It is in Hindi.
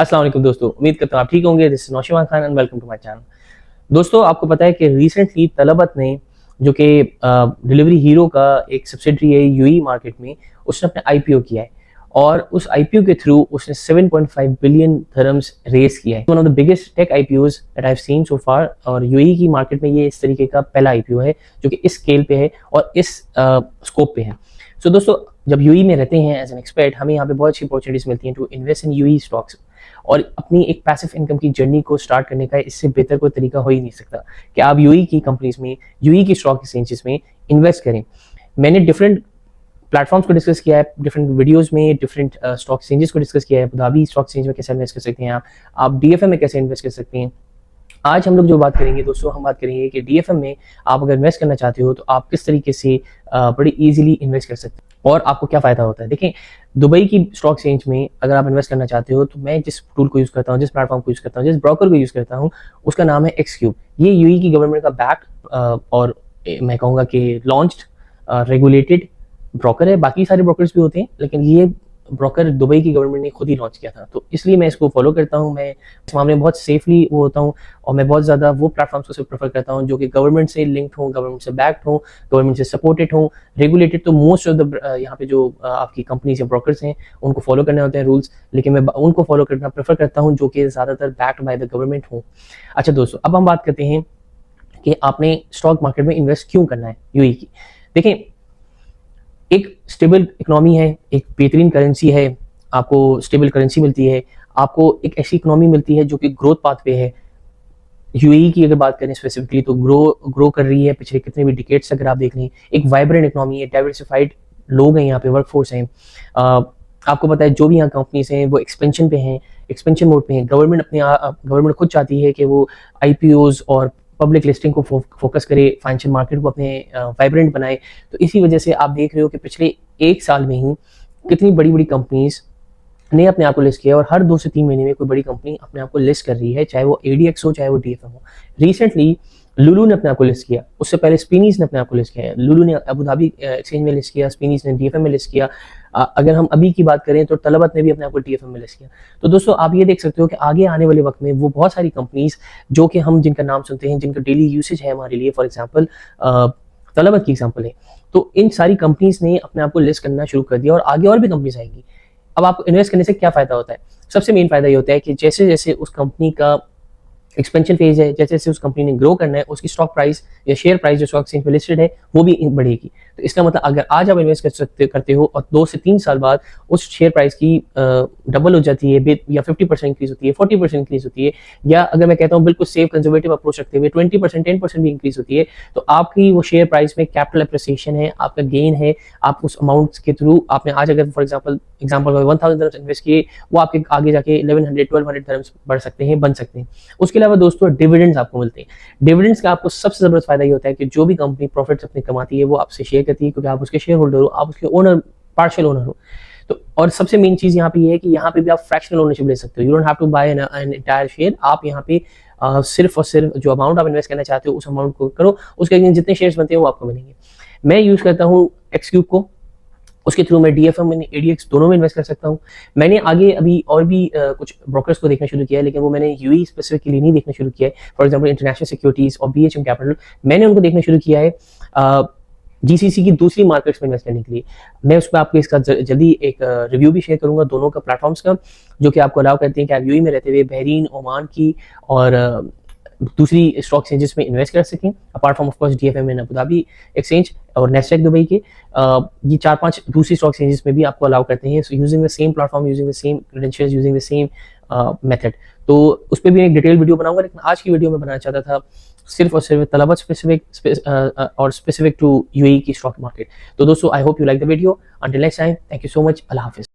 अस्सलाम वालेकुम दोस्तों, उम्मीद करता हूँ आप ठीक होंगे। This is Naushima Khan and welcome to my channel. दोस्तों, आपको पता है कि रिसेंटली तलबत ने, जो कि डिलीवरी हीरो का एक सब्सिडरी है यूएई मार्केट में, उसने अपना आईपीओ किया है और उस आईपीओ के थ्रू उसने 7.5 बिलियन धर्म्स रेस किया है। One of the biggest tech IPOs that I have seen so far, और यूएई की मार्केट में ये इस तरीके का पहला आईपीओ है जो कि इस स्केल पे है और इस स्कोप पे है। सो दोस्तों, जब यूएई में रहते हैं एज एन एक्सपर्ट, हमें यहाँ पे बहुत अच्छी अपॉर्चुनिटीज मिलती हैं to invest in UAE stocks, और अपनी एक पैसिव इनकम की जर्नी को स्टार्ट करने का इससे बेहतर कोई तरीका हो ही नहीं सकता कि आप यूएई की कंपनीज में, यूएई की स्टॉक एक्सचेंजेस में इन्वेस्ट करें। मैंने डिफरेंट प्लेटफॉर्म्स को डिस्कस किया है, डिफरेंट वीडियोस में डिफरेंट स्टॉक एक्सचेंजेस को डिस्कस किया है। अबू धाबी स्टॉक एक्सचेंज में कैसे इन्वेस्ट कर सकते हैं आप डीएफएम में कैसे इन्वेस्ट कर सकते हैं। आज हम लोग जो बात करेंगे दोस्तों, हम बात करेंगे कि डीएफएम में आप अगर इन्वेस्ट करना चाहते हो तो आप किस तरीके से बड़ी इजीली इन्वेस्ट कर सकते हैं और आपको क्या फायदा होता है। देखें, दुबई की स्टॉक एक्सचेंज में अगर आप इन्वेस्ट करना चाहते हो तो मैं जिस टूल को यूज़ करता हूँ, जिस प्लेटफॉर्म को यूज़ करता हूँ, जिस ब्रोकर को यूज़ करता हूँ, उसका नाम है एक्सक्यूब। ये यूएई की गवर्नमेंट का बैक और मैं कहूँगा कि लॉन्च्ड रेगुलेटेड ब्रोकर है। बाकी सारे ब्रोकर्स भी होते हैं, लेकिन ये ब्रोकर दुबई की गवर्नमेंट ने खुद ही लॉन्च किया था, तो इसलिए मैं इसको फॉलो करता हूँ। मैं इस मामले में बहुत सेफली वो होता हूँ और मैं बहुत ज़्यादा वो प्लेटफॉर्म्स को प्रेफर करता हूँ जो कि गवर्नमेंट से लिंक्ड हों, गवर्नमेंट से बैक्ड हों, गवर्नमेंट से सपोर्टेड हों, रेगुलेटेड। तो मोस्ट ऑफ द यहाँ पे जो आपकी कंपनीज या ब्रोकर्स हैं उनको फॉलो करने होते हैं रूल्स, लेकिन मैं उनको फॉलो करना प्रेफर करता हूँ जो कि ज़्यादातर बैक्ड बाय द गवर्नमेंट हों। अच्छा दोस्तों, अब हम बात करते हैं कि आपने स्टॉक मार्केट में इन्वेस्ट क्यों करना है यूएई की। देखें, एक स्टेबल इकोनॉमी है, एक बेहतरीन करेंसी है, आपको स्टेबल करेंसी मिलती है, आपको एक ऐसी इकोनॉमी मिलती है जो कि ग्रोथ पाथ पे है। यूएई की अगर बात करें स्पेसिफिकली तो ग्रो कर रही है पिछले कितने भी डिकेड्स अगर आप देख लें। एक वाइब्रेंट इकोनॉमी है, डाइवर्सिफाइड लोग हैं यहाँ पे, वर्कफोर्स हैं। आपको पता है जो भी यहाँ कंपनीज हैं वो एक्सपेंशन पे हैं, एक्सपेंशन मोड पे हैं। गवर्नमेंट खुद चाहती है कि वो आईपीओज और पब्लिक लिस्टिंग को फोकस करे, फाइनेंशियल मार्केट को अपने वाइब्रेंट बनाए। तो इसी वजह से आप देख रहे हो कि पिछले एक साल में ही कितनी बड़ी बड़ी कंपनीज ने अपने आप को लिस्ट किया, और हर 2 से 3 महीने में कोई बड़ी कंपनी अपने आप को लिस्ट कर रही है, चाहे वो एडीएक्स हो, चाहे वो डीएफएम हो। रिसेंटली लुलू ने अपने आप को लिस्ट किया, उससे पहले स्पिनीज ने अपने आप को लिस्ट किया है। लुलू ने अबू धाबी एक्सचेंज में लिस्ट किया, स्पिनीज ने डीएफएम में लिस्ट किया। अगर हम अभी की बात करें तो तलबत ने भी अपने आप को डीएफएम में लिस्ट किया। तो दोस्तों, आप ये देख सकते हो कि आगे आने वाले वक्त में वो बहुत सारी कंपनीज जो कि हम जिनका नाम सुनते हैं, जिनका डेली यूसेज है हमारे लिए, फॉर एग्जाम्पल तलबत की एग्जाम्पल है, तो इन सारी कंपनीज ने अपने आप को लिस्ट करना शुरू कर दिया और आगे और भी कंपनीज आएंगी। अब आपको इन्वेस्ट करने से क्या फायदा होता है? सबसे मेन फायदा ये होता है कि जैसे जैसे उस कंपनी का एक्सपेंशन फेज है, जैसे जैसे उस कंपनी ने ग्रो करना है, उसकी स्टॉक प्राइस या शेयर प्राइस जो स्टॉक एक्सचेंज पे लिस्टेड है वो भी बढ़ेगी। तो इसका मतलब अगर आज आप इन्वेस्ट करते हो और 2 से 3 साल बाद उस शेयर प्राइस की डबल हो जाती है, या 50% इंक्रीज होती है, 40% इंक्रीज होती है, या अगर मैं कहता हूँ बिल्कुल सेफ कंजर्वेटिव अप्रोच रखते हुए 20%, 10% भी इंक्रीज होती है, तो आपकी वो शेयर प्राइस में कैपिटल एप्रिसिएशन है, आपका गेन है। आप उस अमाउंट के थ्रू, आपने आज अगर फॉर एग्जाम्पल 1000 dirhams इन्वेस्ट किए, वो आपके आगे जाके 1100, 1200 dirhams बढ़ सकते हैं, बन सकते हैं। उसके अलावा दोस्तों, डिविडेंड्स आपको मिलते हैं। डिविडेंड्स का आपको सबसे जबरदस्त फायदा ये होता है कि जो भी कंपनी प्रॉफिट्स अपने कमाती है वो आपसे शेयर करती है, क्योंकि आप उसके शेयर होल्डर हो, आप उसके ओनर, पार्शियल ओनर हो। तो और सबसे मेन चीज यहाँ पे ये है कि यहाँ पे भी आप फ्रैक्शनल ओनरशिप ले सकते हो। You don't have to buy an entire share. आप यहाँ पे सिर्फ और सिर्फ जो अमाउंट आप इन्वेस्ट करना चाहते हो उस अमाउंट को करो, उसके जितने शेयर्स बनते हैं वो आपको मिलेंगे। मैं यूज करता हूँ एक्सक्यूब को, उसके थ्रू मैं डीएफएम, एडीएक्स दोनों में इन्वेस्ट कर सकता हूँ। मैंने आगे अभी और भी कुछ ब्रोकर्स को देखना शुरू किया है, लेकिन वो मैंने यूएई स्पेसिफिक के लिए नहीं देखना शुरू किया है। फॉर एग्जांपल इंटरनेशनल सिक्योरिटीज और बीएचएम कैपिटल, मैंने उनको देखना शुरू किया है जीसीसी की दूसरी मार्केट्स में इन्वेस्ट करने के लिए। मैं उस पर आपको इसका जल्दी एक रिव्यू भी शेयर करूंगा दोनों का प्लेटफॉर्म्स का, जो कि आपको अलाउ करते हैं कि आप यूएई में रहते हुए बहरीन, ओमान की और दूसरी स्टॉक एक्सचेंजेस में इन्वेस्ट कर सकें, apart from of course DFM and Abu Dhabi exchange और नेस्डैक दुबई के। ये 4-5 दूसरी स्टॉक एक्सचेंजेस में भी आपको अलाउ करते हैं, using the same platform, using the same credentials, using the same method. तो उस पर भी एक डिटेल वीडियो बनाऊंगा, लेकिन आज की वीडियो में बनाना चाहता था सिर्फ और सिर्फ तलबत स्पेसिफिक और स्पेसिफिक टू यूएई की स्टॉक मार्केट। तो दोस्तों, I hope you like the video. Until next time, thank you so much. Allah Hafiz.